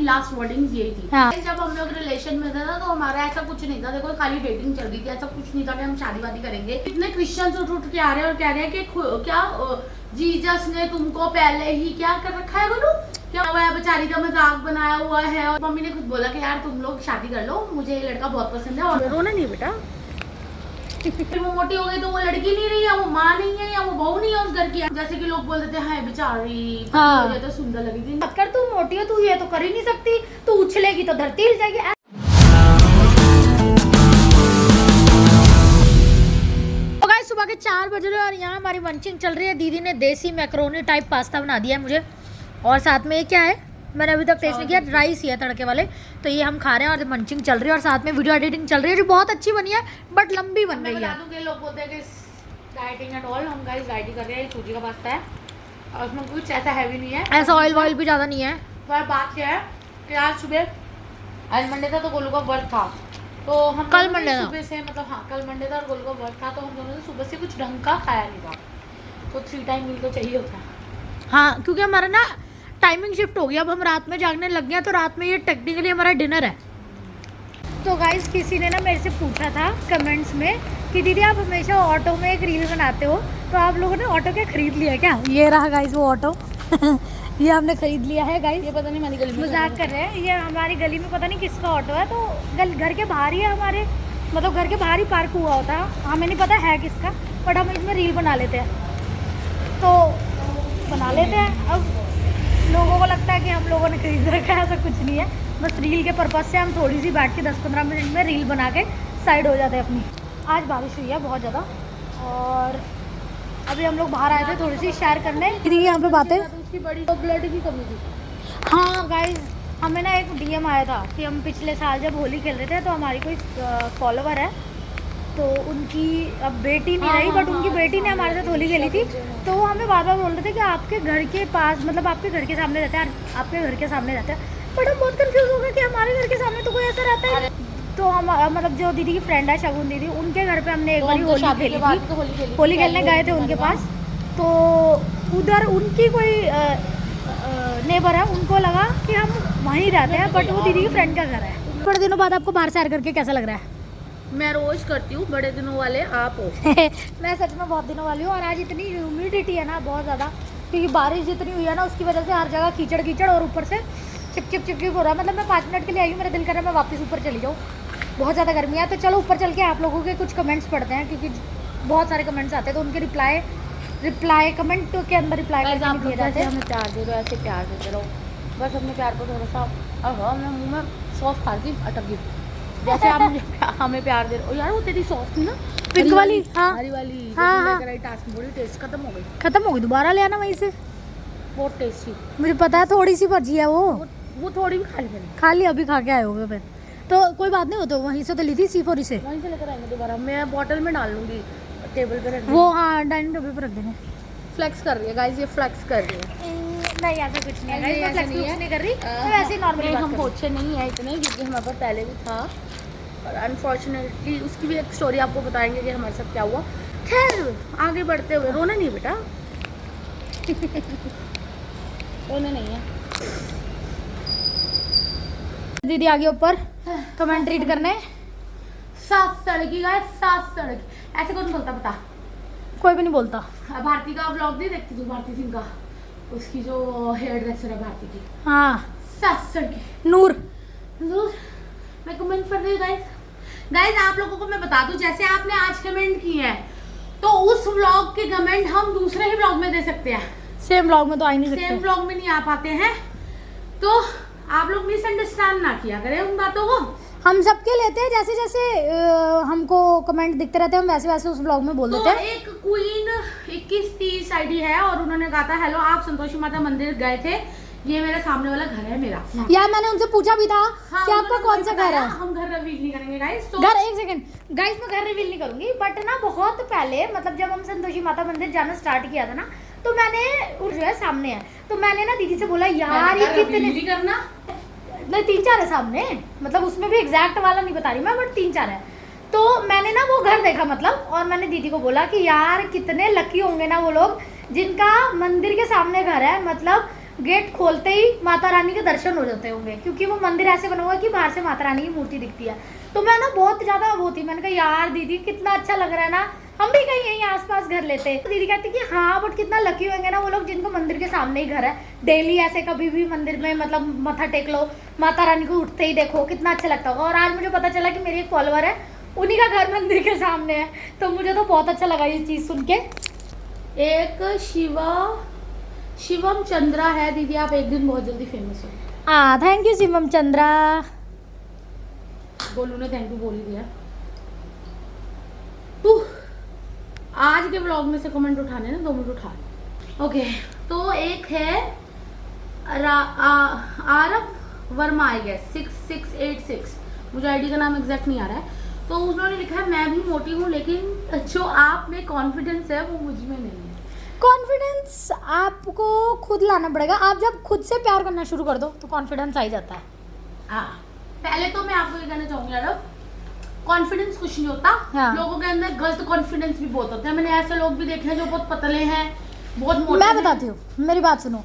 Last wording यही थी। हाँ। जब हम लोग रिलेशन में थे ना तो हमारा ऐसा कुछ नहीं था, देखो खाली डेटिंग चल रही थी, ऐसा कुछ नहीं था कि हम शादी वादी करेंगे। इतने क्रिश्चियंस उठ के आ रहे हैं और कह रहे हैं कि क्या जीसस ने तुमको पहले ही क्या कर रखा है, बोलो क्या हुआ है, बेचारी का मजाक बनाया हुआ है। और मम्मी ने खुद बोला कि यार तुम लोग शादी कर लो, मुझे ये लड़का बहुत पसंद है। और रोना नहीं बेटा, फिर वो मोटी हो गई तो वो लड़की नहीं रही है, वो माँ नहीं है या वो बहू नहीं है उस घर की। जैसे कि लोग बोल देते हैं बेचारी हाँ। तो सुंदर लगी थी। कर तू मोटी हो, तू ये तो कर ही नहीं सकती, तू उछलेगी तो धरती हिल जाएगी। तो गाइस सुबह के 4 बज रहे हैं और यहाँ हमारी मंचिंग चल रही है। दीदी ने देसी मैक्रोनी टाइप पास्ता बना दिया है मुझे, और साथ में ये क्या है मैंने अभी तक टेस्ट नहीं किया, राइस ही है तड़के वाले। तो ये हम खा रहे हैं और मंचिंग चल रही है और साथ में वीडियो एडिटिंग चल रही है जो बहुत अच्छी बनी है बट लंबी बन गई है। लोग बोलते हैं कि डाइटिंग एंड ऑल, हम गाइस डाइटिंग कर रहे हैं। सूजी का पास्ता है और उसमें कुछ ऐसा हैवी नहीं है, ऐसा ऑयल वॉयल भी ज़्यादा नहीं है। पर बात क्या है कि आज सुबह, आज मंडे था तो गोलू का वर्क था, तो हम कल मंडे था सुबह से, मतलब हाँ कल मंडे था और गोलू का वर्क था, तो हम दोनों ने सुबह से कुछ ढंग का खाया नहीं था। तो 3 टाइम मील तो चाहिए होता है। हाँ, क्योंकि हमारा ना टाइमिंग शिफ्ट हो गया, अब हम रात में जागने लग गए, तो रात में ये टेक्निकली हमारा डिनर है। तो गाइस किसी ने ना मेरे से पूछा था कमेंट्स में कि दीदी आप हमेशा ऑटो में एक रील बनाते हो, तो आप लोगों ने ऑटो क्या खरीद लिया क्या? ये रहा गाइस वो ऑटो ये हमने खरीद लिया है गाइस। ये पता नहीं हमारी गली में मजाक कर रहे हैं, ये हमारी गली में पता नहीं किसका ऑटो है, तो घर के बाहर ही है हमारे, मतलब घर के बाहर ही पार्क हुआ होता है, हमें नहीं पता है किसका, बट हम इसमें रील बना लेते हैं, तो बना लेते हैं। अब लोगों को लगता है कि हम लोगों ने खरीद रखा है, ऐसा कुछ नहीं है, बस रील के पर्पज़ से हम थोड़ी सी बैठ के 10-15 मिनट में रील बना के साइड हो जाते हैं अपनी। आज बारिश हुई है बहुत ज़्यादा और अभी हम लोग बाहर आए थे थोड़ी सी शेयर करने। दीदी यहाँ पे बातें, उसकी बड़ी ब्लड की कमी थी। हाँ गाइस, हमें ना एक डीएम आया था कि हम पिछले साल जब होली खेल रहे थे तो हमारी कोई फॉलोवर है, तो उनकी अब बेटी नहीं रही, बट उनकी बेटी ने हमारे साथ होली खेली थी, तो वो हमें बार बार बोल रहे थे कि आपके घर के पास, मतलब आपके घर के सामने रहता है, आपके घर के सामने रहता है। बट हम बहुत कंफ्यूज हो गए कि हमारे घर के सामने तो कोई ऐसा रहता है। तो हम मतलब जो दीदी की फ्रेंड है शगुन दीदी, उनके घर पे हमने एक बार होली खेली थी, होली खेलने गए थे उनके पास, तो उधर उनकी कोई नेबर है, उनको लगा कि हम वहीं रहते हैं, बट वो दीदी की फ्रेंड का घर है। बड़े दिनों बाद आपको बाहर सैर करके कैसा लग रहा है? मैं रोज करती हूँ, बड़े दिनों वाले आप हो। मैं सच में बहुत दिनों वाली हूँ, और आज इतनी ह्यूमिडिटी है ना बहुत ज़्यादा, क्योंकि बारिश जितनी हुई है ना उसकी वजह से हर जगह कीचड़ कीचड़, और ऊपर से चिपचिप हो रहा है। मतलब मैं 5 मिनट के लिए आई हूँ, मेरा दिल कर रहा है मैं वापस ऊपर चली जाऊँ, बहुत ज़्यादा गर्मी है। तो चलो ऊपर चल के आप लोगों के कुछ कमेंट्स पढ़ते हैं, क्योंकि बहुत सारे कमेंट्स आते हैं, तो उनके रिप्लाई कमेंट के अंदर रिप्लाई करके दिए जाते हैं। हमें प्यार दे दो, ऐसे प्यार देते रहो, बस अपने प्यार को थोड़ा सा। अब मैं मुँह में सॉस खा रही अटक गई, जैसे आप मुझे हमें प्यार दे रहे हो। यार वो तेरी सॉस थी ना पिंक वाली, हाँ हरी वाली, हाँ, बड़ी टेस्ट खत्म हो गई, दोबारा ले आना वहीं से, बहुत टेस्टी। मुझे पता है थोड़ी सी बची है वो थोड़ी भी खा ली, अभी खा के आए होगे फिर, तो कोई बात नहीं हो, तो वहीं से तो ली थी C4 से, वहीं से लेकर आएंगे दोबारा। मैं बॉटल में डाल लूंगी, टेबल पे रख वो हाँ डाइनिंग टेबल पर रख देंगे। फ्लेक्स कर रही है गाइस, ये फ्लेक्स कर रही है। नहीं ऐसा कुछ नहीं है, नहीं, मैं ऐसा फ्लेक्स नहीं कर रही, मैं वैसे ही नॉर्मली हम पोछे नहीं है इतने, क्योंकि हमारे पास पहले भी था, और अनफॉर्चुनेटली उसकी भी एक स्टोरी आपको बताएंगे कि हमारे साथ क्या हुआ। खैर आगे बढ़ते हुए, रोना नहीं बेटा रोना नहीं है। दीदी आ गई ऊपर कमेंट रीड करने। 7 सड़की गाइस, 7 सड़की, ऐसे कौन बोलता बता? कोई भी नहीं बोलता। भारती का व्लॉग नहीं देखती तू? भारती सिंह का, उसकी जो हेयर ड्रेसर है भारती की, हाँ 7 सड़की नूर मैं कमेंट कर रही हूँ गाइस। आप लोगों को मैं बता दूं, जैसे आपने आज कमेंट की है, तो उस व्लॉग के कमेंट हम दूसरे ही व्लॉग में दे सकते हैं, सेम व्लॉग में तो आ ही नहीं सकते, सेम व्लॉग में नहीं आ पाते हैं, तो आप लोग मिसअंडरस्टैंड ना किया करें उन बातों को। हम सबके लेते हैं, जैसे जैसे हमको कमेंट दिखते रहते हैं हम वैसे वैसे उस व्लॉग में बोल देते हैं। एक क्वीन 2130 आईडी है और उन्होंने कहा था, हेलो आप संतोषी माता मंदिर गए थे, ये मेरा सामने वाला घर है मेरा। यार मैंने उनसे पूछा भी था हाँ, कि आपका कौन सा घर है। हम घर रिवील नहीं करेंगे गाइस, तो घर एक सेकंड गाइस, मैं घर रिवील नहीं करूंगी, बट ना बहुत पहले, मतलब जब हम संतोषी माता मंदिर जाना स्टार्ट किया था ना, तो मैंने जो है सामने है, तो मैंने ना दीदी से बोला यार ये कितने करना नहीं 3-4 है सामने, मतलब उसमें भी एग्जैक्ट वाला नहीं बता रही मैं, बट 3-4 है। तो मैंने ना वो घर देखा मतलब, और मैंने दीदी को बोला कि यार कितने लकी होंगे ना वो लोग जिनका मंदिर के सामने घर है, मतलब गेट खोलते ही माता रानी के दर्शन हो जाते होंगे, क्योंकि वो मंदिर ऐसे बना हुआ है कि बाहर से माता रानी की मूर्ति दिखती है। तो मैं ना बहुत ज्यादा वो थी, मैंने कहा यार दीदी कितना अच्छा लग रहा है ना, हम भी कहीं यहीं आसपास घर लेते। तो दीदी कहती कि हाँ बट कितना लकी होंगे ना वो लोग जिनको मंदिर के सामने ही घर है, डेली ऐसे कभी भी मंदिर में मतलब मत्था टेक लो, माता रानी को उठते ही देखो, कितना अच्छा लगता होगा। और आज मुझे पता चला कि मेरी एक फॉलोअर है, उन्हीं का घर मंदिर के सामने है, तो मुझे तो बहुत अच्छा लगा ये चीज़ सुन के। एक शिवम चंद्रा है दीदी, आप एक दिन बहुत जल्दी फेमस हो। Thank you Shivam Chandra. गोलू ने थैंक यू बोल ही दिया। आज के ब्लॉग में से कमेंट उठाने ना 2 मिनट उठा ले। ओके, तो एक है आरव वर्मा आई गेस 6686, मुझे आईडी का नाम एग्जैक्ट नहीं आ रहा है। तो उन्होंने लिखा है मैं भी मोटी हूँ लेकिन जो आप में कॉन्फिडेंस है वो मुझ में नहीं है। कॉन्फिडेंस आपको खुद लाना पड़ेगा। आप जब खुद से प्यार करना शुरू कर दो तो कॉन्फिडेंस आ ही जाता है। हाँ, पहले तो मैं आपको ये कहना चाहूंगी यार, कॉन्फिडेंस कुछ नहीं होता। हाँ। लोगों के अंदर गलत कॉन्फिडेंस भी बहुत होता है। मैंने ऐसे लोग भी देखे हैं जो बहुत पतले हैं, बहुत मोटे मैं हैं। बताती हूँ, मेरी बात सुनो।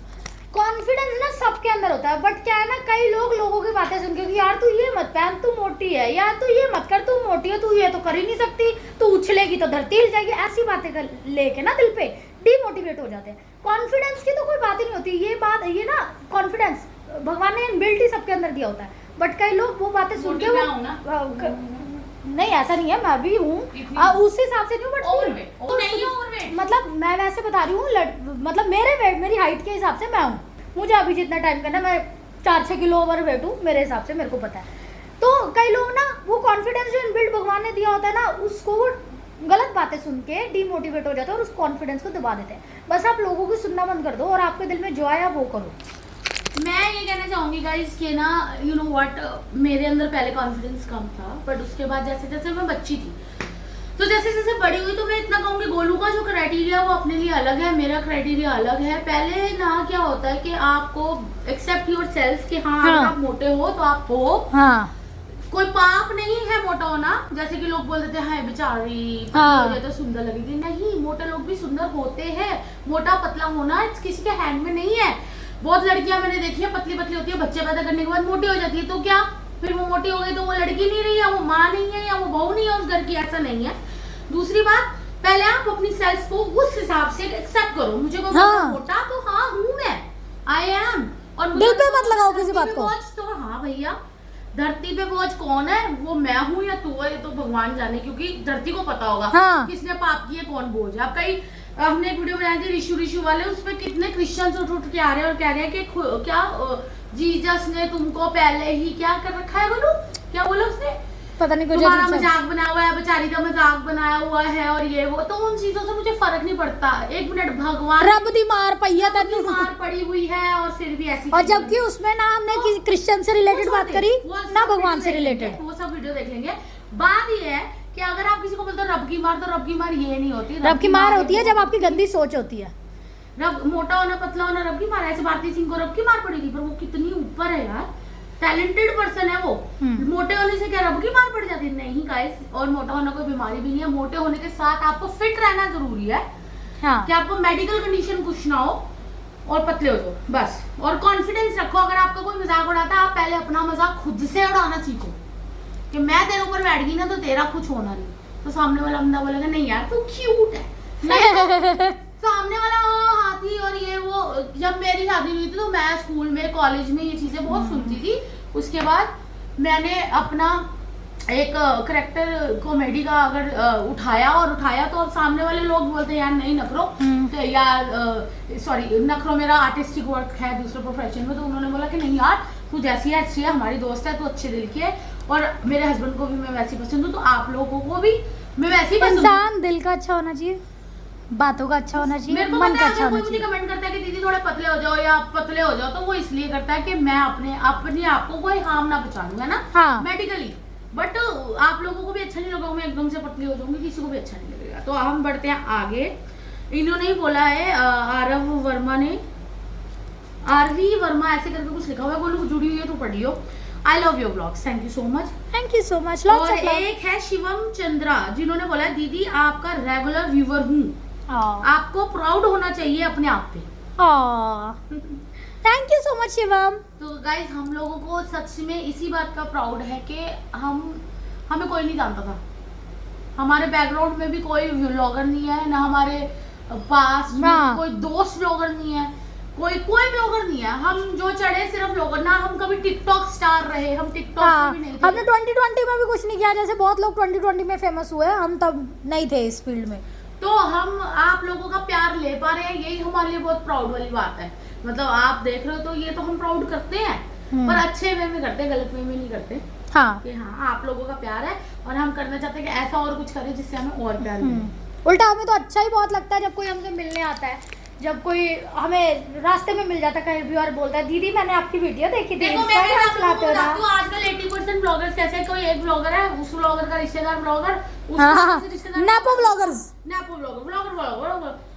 कॉन्फिडेंस ना सबके अंदर होता है, बट क्या है ना कई लोगों की बातें सुन के कि यार तू ये मत पहन, तू मोटी है, यार तू ये मत कर, तू मोटी है, तू ये तो कर ही नहीं सकती, तू उछलेगी तो धरती हिल जाएगी, ऐसी बातें लेके ना दिल पे डिमोटिवेट हो जाते हैं। कॉन्फिडेंस की तो कोई बात ही नहीं होती। ये ना कॉन्फिडेंस भगवान ने इनबिल्ट ही सबके अंदर दिया होता है, बट कई लोग वो बातें सुन के नहीं, ऐसा नहीं है, मैं भी हूँ उस हिसाब से नहीं हूँ, बट मतलब मैं वैसे बता रही हूँ, मतलब मेरे वेट मेरी हाइट के हिसाब से मैं हूँ, मुझे अभी जितना टाइम करना, मैं 4-6 किलो ओवर वेट हूँ मेरे हिसाब से, मेरे को पता है। तो कई लोग ना वो कॉन्फिडेंस जो इनबिल्ट भगवान ने दिया होता है ना, उसको वो गलत बातें सुन के डिमोटिवेट हो जाते हैं और उस कॉन्फिडेंस को दबा देते हैं। बस आप लोगों की सुनना बंद कर दो और आपके दिल में जो आया वो करो। मैं ये कहना चाहूंगी गाइस कि ना यू नो व्हाट, मेरे अंदर पहले कॉन्फिडेंस कम था, बट उसके बाद जैसे जैसे मैं बच्ची थी तो जैसे जैसे बड़ी हुई तो मैं इतना कहूँगी गोलू का जो क्राइटेरिया वो अपने लिए अलग है, मेरा क्राइटेरिया अलग है। पहले ना क्या होता है कि आपको एक्सेप्ट योर सेल्फ कि हाँ अगर आप मोटे हो तो आप हो, हाँ कोई पाप नहीं है मोटा होना। जैसे कि लोग बोल देते हैं बेचारी तो सुंदर लगेगी, नहीं, मोटे लोग भी सुंदर होते हैं। मोटा पतला होना किसी के हैंड में नहीं है। बहुत लड़कियां मैंने देखी है पतली पतली होती है, बच्चे पैदा करने के बाद मोटी हो जाती है, तो क्या फिर वो मोटी हो गई तो वो लड़की नहीं रही है, वो माँ नहीं है या वो बहू नहीं है उस घर की, ऐसा नहीं है। दूसरी बात, पहले आप अपनी सेल्फ को उस हिसाब से एक्सेप्ट करो। मुझे कोई मोटा तो हाँ हूँ मैं, आई एम, और दिल पे मत लगाओ किसी बात को। तो हाँ भैया, धरती पे बोझ कौन है, वो मैं हूँ या तू है, ये तो भगवान जाने, क्योंकि धरती को पता होगा हाँ। किसने पाप किए, कौन बोझ है। अब कई हमने एक वीडियो बनाई थी ऋषु वाले, उसमें कितने क्रिश्चियंस उठ के आ रहे हैं और कह रहे हैं कि क्या जीसस ने तुमको पहले ही क्या कर रखा है, बोलो क्या बोला उसने, पता नहीं कुछ तुम्हारा मजाक बनाया हुआ है, बेचारी का मजाक बनाया हुआ है और ये वो। तो उन चीजों से मुझे फर्क नहीं पड़ता। एक मिनट, भगवान रब दी मार पैया तन्नू मार पड़ी हुई है और फिर भी ऐसी, और जबकि उसमें ना हमने किसी क्रिश्चियन से रिलेटेड बात करी ना भगवान से रिलेटेड, वो सब वीडियो देख लेंगे। बात ये है कि अगर आप किसी को बोलते हो रब की मार, तो रब की मार ये नहीं होती। रब की मार होती है जब आपकी गंदी सोच होती है। रब मोटा होना पतला होना रब की मार, ऐसे भारती सिंह को रब की मार पड़ेगी, पर वो कितनी ऊपर है यार, टैलेंटेड पर्सन है वो। मोटे होने से क्या रब की मार पड़ जाती है? नहीं गाइस, और मोटा होना कोई बीमारी भी नहीं है। मोटे होने के साथ आपको फिट रहना जरूरी है, हाँ। कि आपको मेडिकल कंडीशन कुछ ना हो और पतले हो जाओ बस। और कॉन्फिडेंस रखो। अगर आपका कोई मजाक उड़ाता है, आप पहले अपना मजाक खुद से उड़ाना सीखो कि मैं तेरे ऊपर बैठ गई ना तो तेरा कुछ होना नहीं, तो सामने वाला बंदा बोलेगा नहीं यार तू क्यूट है। सामने वाला हाथी और ये वो। जब मेरी शादी हुई थी तो मैं स्कूल में कॉलेज में ये चीजें बहुत सुनती थी। उसके बाद मैंने अपना एक करेक्टर कॉमेडी का अगर उठाया तो अब सामने वाले लोग बोलते हैं यार नहीं नखरो, तो यार सॉरी नखरो मेरा आर्टिस्टिक वर्क है दूसरे प्रोफेशन में। तो उन्होंने बोला कि नहीं यार तू जैसी है अच्छी है, हमारी दोस्त है, तू अच्छे दिल की है, और मेरे हस्बैंड को भी मैं वैसी पसंद हूँ, तो आप लोगों को भी मैं वैसी पसंद हूँ। इंसान दिल का अच्छा होना चाहिए, बातों का अच्छा होना चाहिए, मन का अच्छा होना चाहिए। मुझे कमेंट करता है कि दीदी थोड़े पतले हो जाओ या पतले हो जाओ, तो वो इसलिए करता है कि मैं अपने आप को कोई हार्म ना पहुंचाऊं, है ना, हाँ। मेडिकली। बट आप लोगों को भी अच्छा नहीं लगेगा मैं एकदम से पतली हो जाऊंगी, किसी को भी अच्छा नहीं लगेगा। तो हम बढ़ते हैं आगे। इन्होंने ही बोला है आरव वर्मा ने, आरवी वर्मा ऐसे करके कुछ लिखा हुआ है, बोलो जुड़ी हुई है तो पढ़ियो। I love your blogs, thank you so much, thank you so much. और एक है शिवम चंद्रा जिन्होंने बोला है दीदी आपका रेगुलर व्यूअर हूँ, आपको प्राउड होना चाहिए अपने आप पे। Thank you so much Shivam. तो गाइज हम लोगों को सच में इसी बात का प्राउड है कि हमें कोई नहीं जानता था, हमारे बैकग्राउंड में भी कोई व्लॉगर नहीं है, ना हमारे पास में कोई दोस्त व्लॉगर नहीं है, कोई व्लॉगर नहीं है। हम जो चढ़े सिर्फ व्लॉगर, ना हम कभी टिकटॉक स्टार रहे, हम टिकटॉक में भी नहीं थे। हमने 2020 में भी कुछ नहीं किया, जैसे बहुत लोग 2020 में फेमस हुए, हम तब नहीं थे इस फील्ड में। तो हम आप लोगों का प्यार ले पा रहे हैं, यही हमारे लिए बहुत प्राउड वाली बात है। मतलब आप देख रहे हो तो ये तो हम प्राउड करते हैं, पर अच्छे वे में करते हैं, गलत वे में नहीं करते। हाँ कि हाँ आप लोगों का प्यार है और हम करना चाहते हैं कि ऐसा और कुछ करें जिससे हमें और प्यार मिले। उल्टा हमें तो अच्छा ही बहुत लगता है जब कोई हमसे मिलने आता है, जब कोई हमें रास्ते में मिल जाता है कहीं भी और बोलता है दीदी मैंने आपकी वीडियो देखी थी, देखो मैं चलाते हो ना। तो आजकल 80% ब्लॉगर्स कैसे, कोई एक ब्लॉगर है, उस ब्लॉगर का रिश्तेदार ब्लॉगर, नेपो ब्लॉगर्स,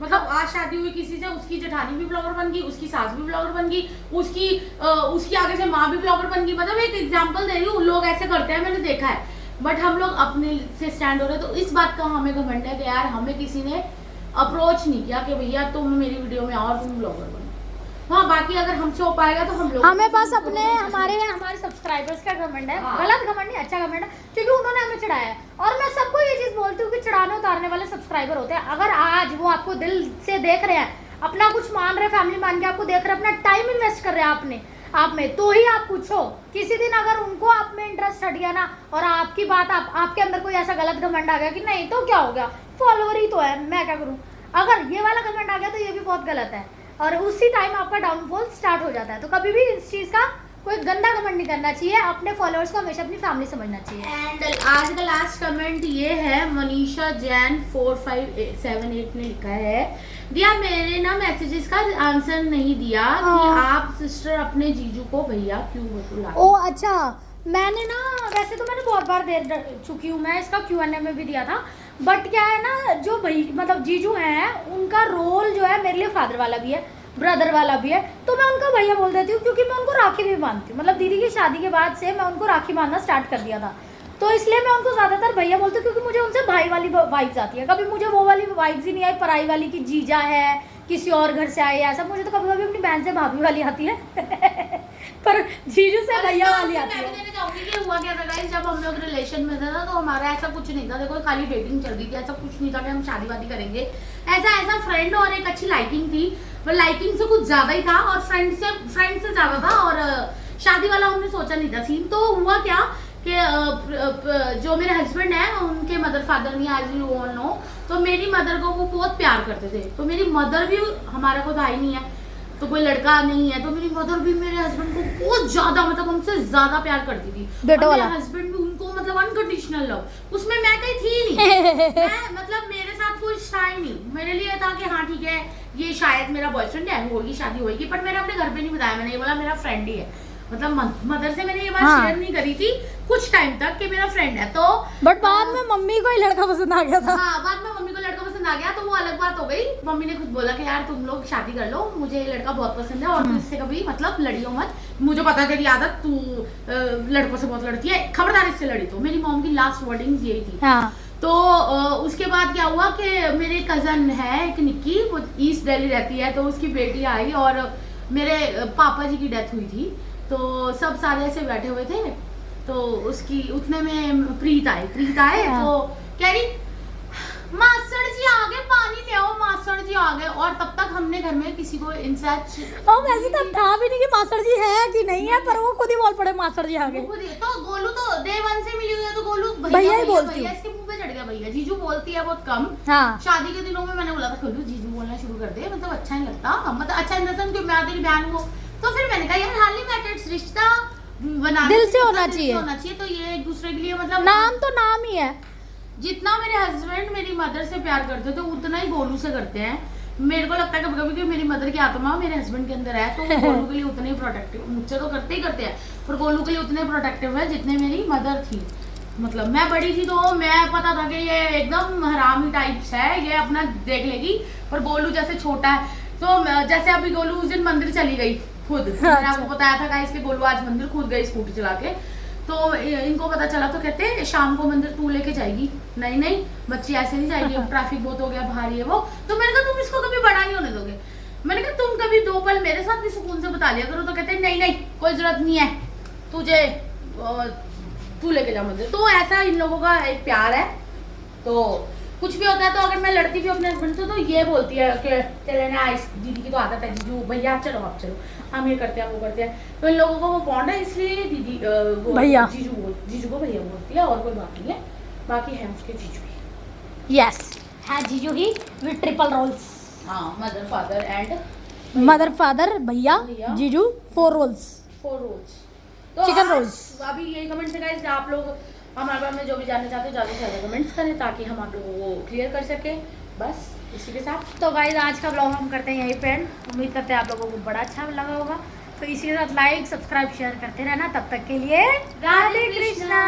मतलब आज शादी हुई किसी से, उसकी जेठानी भी ब्लॉगर बन गई, उसकी सास भी ब्लॉगर बन गई, उसकी आगे से माँ भी ब्लॉगर बन गई। मतलब एक एग्जांपल दे रही हूँ, लोग ऐसे करते हैं, मैंने देखा है। बट हम लोग अपने से स्टैंड हो रहे हैं, तो इस बात का हमें घमंड है कि यार हमें किसी ने अप्रोच नहीं किया कि भैया तुम मेरी वीडियो में आओ और तुम ब्लॉगर बनो। हाँ बाकी अगर हमसे हो पाएगा तो हम लोग, हमें बस अपने हमारे सब्सक्राइबर्स का घमंड है। गलत घमंड नहीं, अच्छा घमंड है, क्योंकि उन्होंने हमें चढ़ाया है। और मैं सबको ये चीज बोलती हूँ कि चढ़ाने उतारने वाले सब्सक्राइबर होते हैं। अगर आज वो आपको दिल से देख रहे हैं, अपना कुछ मान रहे, फैमिली मान के आपको देख रहे हैं, अपना टाइम इन्वेस्ट कर रहे हैं आप में, तो ही आप पूछो। किसी दिन अगर उनको आप में इंटरेस्ट हट गया ना, और आपकी बात आपके अंदर कोई ऐसा गलत घमंड आ गया कि नहीं तो क्या हो गया, फॉलोवर ही तो है, मैं क्या करूँ, अगर ये वाला घमंड आ गया तो ये भी बहुत गलत है, और उसी टाइम आपका डाउनफॉल स्टार्ट हो जाता है। तो कभी भी इस चीज का कोई गंदा कमेंट नहीं करना चाहिए, अपने फॉलोअर्स को हमेशा अपनी फैमिली समझना चाहिए। एंड आज का लास्ट कमेंट ये है, मनीषा जैन 4578 ने लिखा है, दिया मेरे ना मैसेजेस का आंसर नहीं दिया कि आप सिस्टर अपने जीजू को भैया क्यों बुला। ओ अच्छा, मैंने ना वैसे तो मैंने बहुत बार दे चुकी हूँ, मैं इसका Q&A में भी दिया था, बट क्या है ना, जो भाई मतलब जीजू हैं उनका रोल जो है मेरे लिए फादर वाला भी है, ब्रदर वाला भी है, तो मैं उनका भैया बोल देती हूँ, क्योंकि मैं उनको राखी भी बांधती हूँ। मतलब दीदी की शादी के बाद से मैं उनको राखी बांधना स्टार्ट कर दिया था, तो इसलिए मैं उनको ज़्यादातर भैया बोलती हूँ, क्योंकि मुझे उनसे भाई वाली वाइब्स आती है। कभी मुझे वो वाली वाइब्स ही नहीं आई पराई वाली कि जीजा है किसी और घर से आए ऐसा, मुझे तो कभी कभी अपनी बहन से भाभी वाली आती है पर जीजू से भैया वाली आती है। मैं कहना चाहूंगी कि हुआ क्या था गाइस, जब हम लोग रिलेशन में थे ना, तो हमारा ऐसा कुछ नहीं था, देखो खाली डेटिंग चल रही थी, ऐसा कुछ नहीं था कि हम शादी वादी करेंगे। ऐसा फ्रेंड और एक अच्छी लाइकिंग थी, पर लाइकिंग से कुछ ज्यादा ही था, और फ्रेंड से ज्यादा था, और शादी वाला हमने सोचा नहीं था सीन। तो हुआ क्या कि जो मेरे हस्बैंड है उनके मदर फादर नहीं, आज यू ऑल नो, तो मेरी मदर को वो बहुत प्यार करते थे। तो मेरी मदर भी, हमारा कोई भाई नहीं है तो कोई लड़का नहीं है, तो मेरी मदर भी मेरे हस्बैंड को बहुत ज्यादा, मतलब हमसे ज्यादा प्यार करती थी। मेरे हस्बैंड भी उनको मतलब अनकंडीशनल लव, उसमें मैं कहीं थी नहीं मैं मतलब मेरे साथ कोई था ही नहीं। मेरे लिए था कि हाँ ठीक है ये शायद मेरा बॉयफ्रेंड है, होगी शादी होगी, बट मैंने अपने घर पे नहीं बताया, मैंने ये बोला मेरा फ्रेंड ही है। मतलब मदर से मैंने ये बात शेयर नहीं करी थी कुछ टाइम तक कि मेरा फ्रेंड है। तो बट बाद में मम्मी को ही लड़का पसंद आ गया था। हाँ बाद में मम्मी को लड़का पसंद आ गया, तो वो अलग बात हो गई। मम्मी ने खुद बोला कि यार तुम लोग शादी कर लो, मुझे ये लड़का बहुत पसंद है और तू इससे कभी मतलब लड़ियो मत, मुझे पता है तेरी आदत, तू लड़कों से बहुत लड़ती है, खबरदार इससे लड़ी। तो मेरी मॉम की लास्ट वर्डिंग यही थी। तो उसके बाद क्या हुआ कि मेरे कजन है एक निक्की, वो ईस्ट दिल्ली रहती है, तो उसकी बेटी आई और मेरे पापा जी की डेथ हुई थी, तो सब सारे ऐसे बैठे हुए थे, तो उसकी उतने में प्रीत आए तो कह रही मास्टर जी आ गए, पानी ले आओ, मास्टर जी आ गए। और तब तक हमने घर में किसी को इंसर्च वैसे तब था भी नहीं कि मास्टर जी है कि नहीं है, पर वो खुद ही बोल पड़े मास्टर जी आ गए। तो गोलू तो डे 1 से मिली हुई है, तो गोलू भैया ही बोलती है, इसके मुंह पे चढ़ गया भैया। जीजू बोलती है बहुत कम। हाँ। शादी के दिनों में मैंने बोला था गोलू जीजू बोलना शुरू कर दे, मतलब अच्छा नहीं लगता, मतलब अच्छा इन द सेंस कि मैं तेरी बहन हूँ। तो फिर मैंने कहा यार हार्डली मैटर्स, रिश्ता बनाना दिल से होना चाहिए, तो ये एक दूसरे के लिए मतलब नाम तो नाम ही है। जितना मेरे हस्बैंड मेरी मदर से प्यार करते थे उतना ही गोलू से करते हैं। मेरे को लगता है कभी कभी कि मेरी मदर की आत्मा मेरे हस्बैंड के अंदर है, तो गोलू के लिए उतने ही प्रोटेक्टिव, मुझसे तो करते ही करते हैं, पर गोलू के लिए उतने प्रोटेक्टिव है जितने मेरी मदर थी। मतलब मैं बड़ी थी तो मैं पता था कि ये एकदम हरामी टाइप्स है, ये अपना देख लेगी, पर गोलू जैसे छोटा है, तो जैसे अभी गोलू उस दिन मंदिर चली गई खुद, मैंने आपको बताया था गाइस कि गोलू आज मंदिर खुद गई स्कूटी चला के, तो इनको पता चला तो कहते शाम को मंदिर तू लेके जाएगी। नहीं बच्ची ऐसे नहीं जाएगी, ट्रैफिक बहुत हो गया बाहर ये वो। तो मैंने कहा तुम इसको कभी बड़ा नहीं होने दोगे। मैंने कहा तुम कभी 2 पल मेरे साथ भी सुकून से बता लिया करो, तो कहते हैं नहीं नहीं कोई जरूरत नहीं है, तुझे तू लेके जा मंदिर। तो ऐसा इन लोगों का एक प्यार है। तो कुछ भी होता है तो अगर मैं लड़ती भी अपने हस्बैंड से तो ये बोलती है कि चले ना, इस दीदी की तो आदत है, जीजू भैया चलो आप चलो, हम ये करते हैं वो करते हैं। तो इन लोगों को वो बॉन्ड है, इसलिए दीदी भैया जीजू को भैया बोलती है, और कोई बात नहीं है। बाकी है उसके जीजू ही। यस है जीजू ही विद ट्रिपल रोल्स। हाँ, mother father and mother father भैया भैया। जीजू 4 रोल्स 4 रोल्स। तो Chicken आज rolls। अभी यही कमेंट है गाइस, आप लोग हमारे बारे में जो भी जानना चाहते हो ज़्यादा से ज़्यादा कमेंट्स करें ताकि हम आप लोगों को क्लियर कर सकें। बस इसी के साथ तो गाइज आज का ब्लॉग हम करते हैं यहीं पे एंड। उम्मीद करते हैं आप लोगों को बड़ा अच्छा लगा होगा। तो इसी के साथ लाइक सब्सक्राइब शेयर करते रहना। तब तक के लिए राधे कृष्णा।